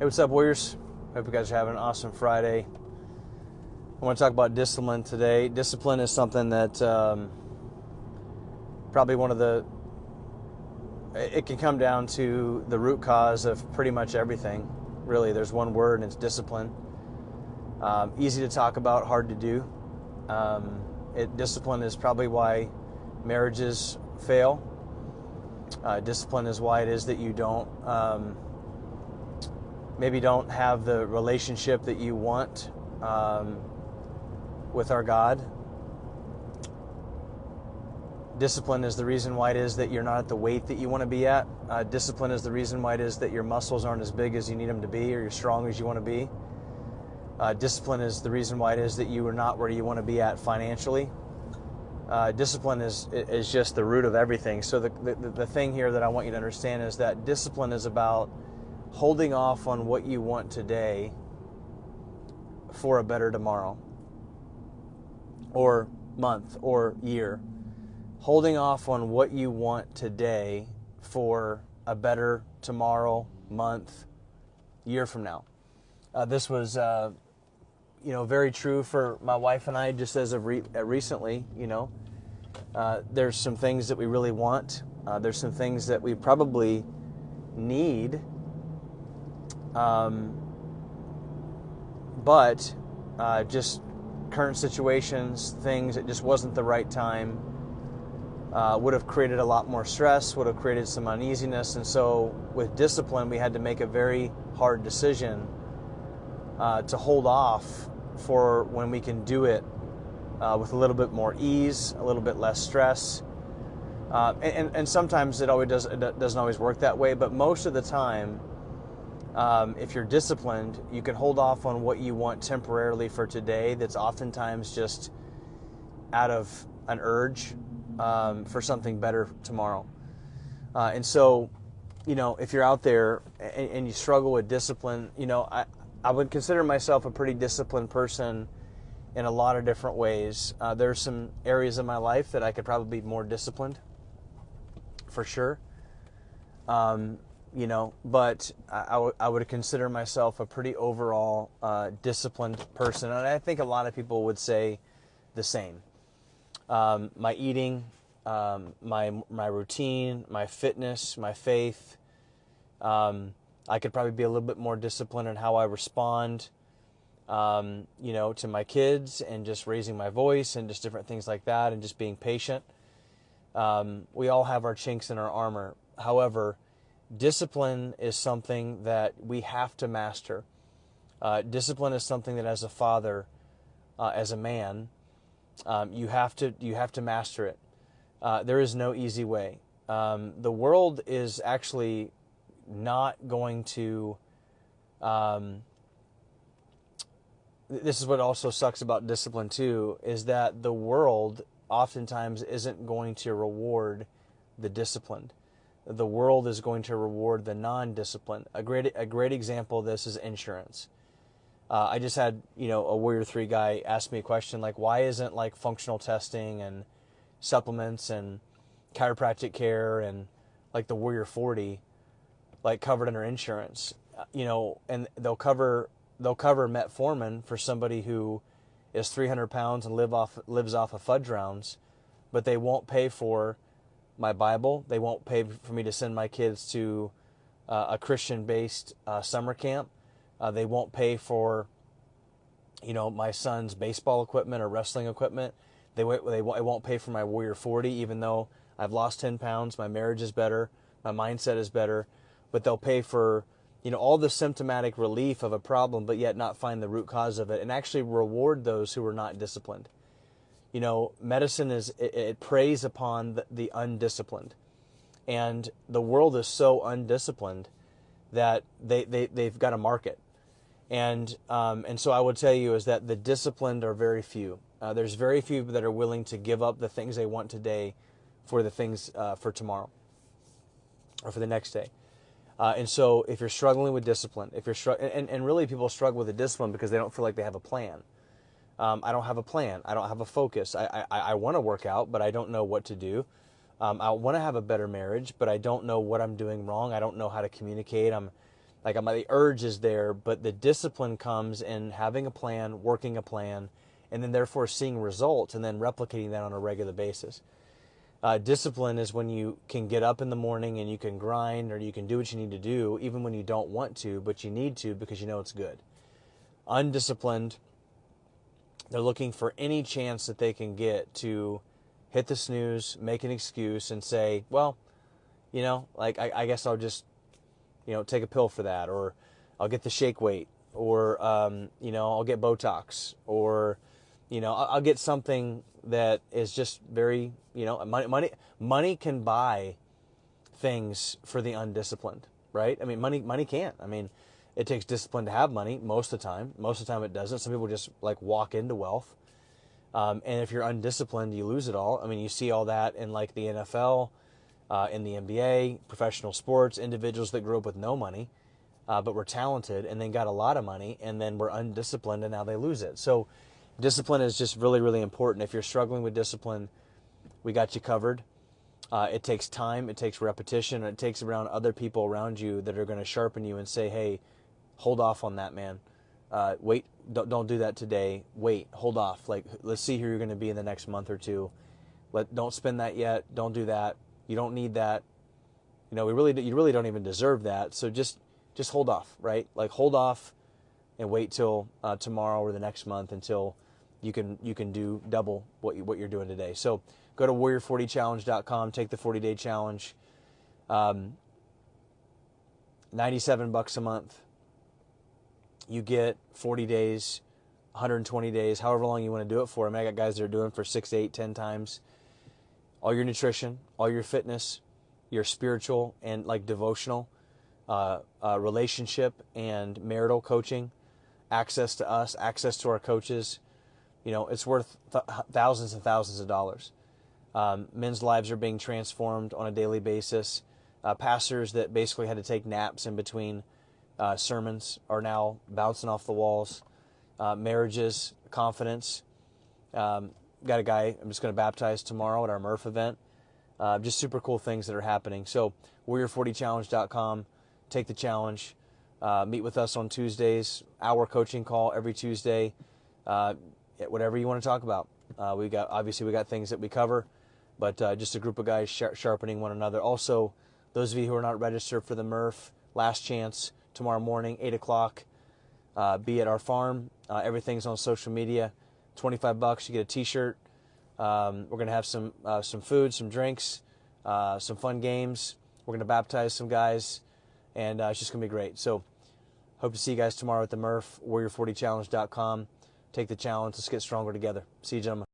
Hey, what's up, Warriors? Hope you guys are having an awesome Friday. I want to talk about discipline today. Discipline is something that probably it can come down to the root cause of pretty much everything. Really, there's one word, and it's discipline. Easy to talk about, hard to do. Discipline is probably why marriages fail. Discipline is why it is that you maybe don't have the relationship that you want with our God. Discipline is the reason why it is that you're not at the weight that you want to be at. Discipline is the reason why it is that your muscles aren't as big as you need them to be, or you're strong as you want to be. Discipline is the reason why it is that you are not where you want to be at financially. Discipline is just the root of everything. So the thing here that I want you to understand is that discipline is about holding off on what you want today for a better tomorrow, or month, or year. Holding off on what you want today for a better tomorrow, month, year from now. This was, very true for my wife and I, just as of recently. There's some things that we really want. There's some things that we probably need. But just current situations, things, it just wasn't the right time. Would have created a lot more stress, would have created some uneasiness. And so with discipline, we had to make a very hard decision to hold off for when we can do it with a little bit more ease, a little bit less stress. And sometimes it doesn't always work that way, but most of the time, if you're disciplined, you can hold off on what you want temporarily for today that's oftentimes just out of an urge for something better tomorrow. And so, if you're out there and you struggle with discipline, I would consider myself a pretty disciplined person in a lot of different ways. There's some areas of my life that I could probably be more disciplined, for sure. But I would consider myself a pretty overall disciplined person, and I think a lot of people would say the same. My eating, my routine, my fitness, my faith. I could probably be a little bit more disciplined in how I respond, to my kids, and just raising my voice and just different things like that, and just being patient. We all have our chinks in our armor. However, discipline is something that we have to master. Discipline is something that, as a father, as a man, you have to master it. There is no easy way. The world is actually not going to. This is what also sucks about discipline too, is that the world oftentimes isn't going to reward the disciplined. The world is going to reward the non-disciplined. A great example of this is insurance. I just had, a Warrior 3 guy ask me a question like, why isn't like functional testing and supplements and chiropractic care and like the Warrior 40 like covered under insurance? And they'll cover metformin for somebody who is 300 pounds and lives off of fudge rounds, but they won't pay for my Bible. They won't pay for me to send my kids to a Christian-based summer camp. They won't pay for, my son's baseball equipment or wrestling equipment. They won't pay for my Warrior 40, even though I've lost 10 pounds, my marriage is better, my mindset is better. But they'll pay for, all the symptomatic relief of a problem, but yet not find the root cause of it, and actually reward those who are not disciplined. Medicine it preys upon the undisciplined, and the world is so undisciplined that they've got a market, and so I would tell you is that the disciplined are very few. There's very few that are willing to give up the things they want today for the things for tomorrow or for the next day. And so if you're struggling with discipline, and really people struggle with the discipline because they don't feel like they have a plan. I don't have a plan. I don't have a focus. I want to work out, but I don't know what to do. I want to have a better marriage, but I don't know what I'm doing wrong. I don't know how to communicate. Like the urge is there, but the discipline comes in having a plan, working a plan, and then therefore seeing results and then replicating that on a regular basis. Discipline is when you can get up in the morning and you can grind or you can do what you need to do, even when you don't want to, but you need to because you know it's good. Undisciplined, they're looking for any chance that they can get to hit the snooze, make an excuse, and say, well, like I guess I'll just, take a pill for that, or I'll get the shake weight, or, I'll get Botox, or, I'll get something that is just very, money can buy things for the undisciplined, right? I mean, money can't. I mean, it takes discipline to have money most of the time. Most of the time it doesn't. Some people just like walk into wealth. And if you're undisciplined, you lose it all. I mean, you see all that in like the NFL, in the NBA, professional sports, individuals that grew up with no money, but were talented and then got a lot of money and then were undisciplined and now they lose it. So discipline is just really, really important. If you're struggling with discipline, we got you covered. It takes time, it takes repetition, and it takes around other people around you that are going to sharpen you and say, hey, hold off on that, man. Wait, don't do that today. Wait, hold off. Like, let's see who you're going to be in the next month or two. Don't spend that yet. Don't do that. You don't need that. You really don't even deserve that. So just hold off, right? Like hold off and wait till tomorrow or the next month until you can do double what you're doing today. So go to warrior40challenge.com, take the 40-day challenge. $97 a month. You get 40 days, 120 days, however long you want to do it for. I mean, I got guys that are doing it for 6, 8, 10 times. All your nutrition, all your fitness, your spiritual and like devotional, relationship and marital coaching, access to us, access to our coaches. It's worth thousands and thousands of dollars. Men's lives are being transformed on a daily basis. Pastors that basically had to take naps in between sermons are now bouncing off the walls. Marriages, confidence. Got a guy I'm just going to baptize tomorrow at our Murph event. Just super cool things that are happening. So warrior40challenge.com. Take the challenge. Meet with us on Tuesdays. Hour coaching call every Tuesday. Whatever you want to talk about. We got things that we cover, but just a group of guys sharpening one another. Also, those of you who are not registered for the Murph, last chance tomorrow morning, 8 o'clock. Be at our farm. Everything's on social media. $25, you get a T-shirt. We're going to have some food, some drinks, some fun games. We're going to baptize some guys, and it's just going to be great. So hope to see you guys tomorrow at the Murph, warrior40challenge.com. Take the challenge. Let's get stronger together. See you, gentlemen.